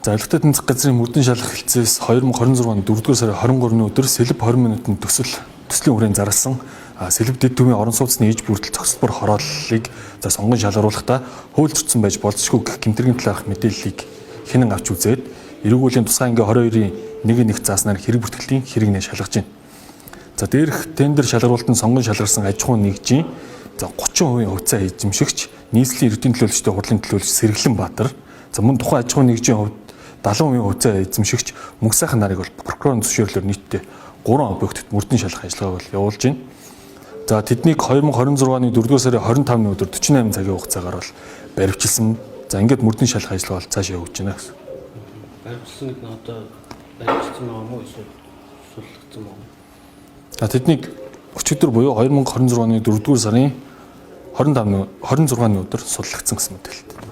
За Авилгатай тэмцэх газрын мөрдөн шалгах хэлцээс 2026 оны 4-р сарын 23-ны өдөр сэлб 20 минутын төслийн хүрээнд зарласан сэлб дэд түвийн орон сууцны ээж бүрдэл зохисбор хорооллыг сонгон шалгаруулахдаа хуульчилсан байж болцсохгүй гэх гэмтэргийн талаарх мэдээллийг хянан авч үзээд эрүүгүйлийн тусгай анги 22-ийн 1-1 зааснаар хэрэг бүртгэлийн хэрэгнээ шалгаж байна. За дээрх тендер шалгаруулалтанд сонгон шалгарсан аж ахуйн нэгжийн 30% хувьцаа эзэмшигч нийслэлийн эрдэнэ төлөөлөгчтэй хурлын төлөөлөгч Сэргэлэн Баатар, за мөн тухайн аж ахуйн нэгжийн хувьд 70% хувьцаа эзэмшигч Мөнх сайхан нарыг бол прокурорын зөвшөөрлөөр нийтдээ 3 объектт мөрдөн шалгах ажиллагааг явуулж байна. За тэднийг 2026 оны 4-р сарын 25-ны өдөр 48 цагийн хугацаагаар бол баривчилсан. За ингээд мөрдөн шалгах ажиллагаа цаашаа явуулж байна гэсэн. Баривчилсан гэдэг нь одоо баривчилсан юм уу эсвэл суллагдсан юм уу? За тэднийг өчигдөр буюу 2026 оны 4-р сарын 26-ны өдөр суллагдсан гэсэн мэдээлэл.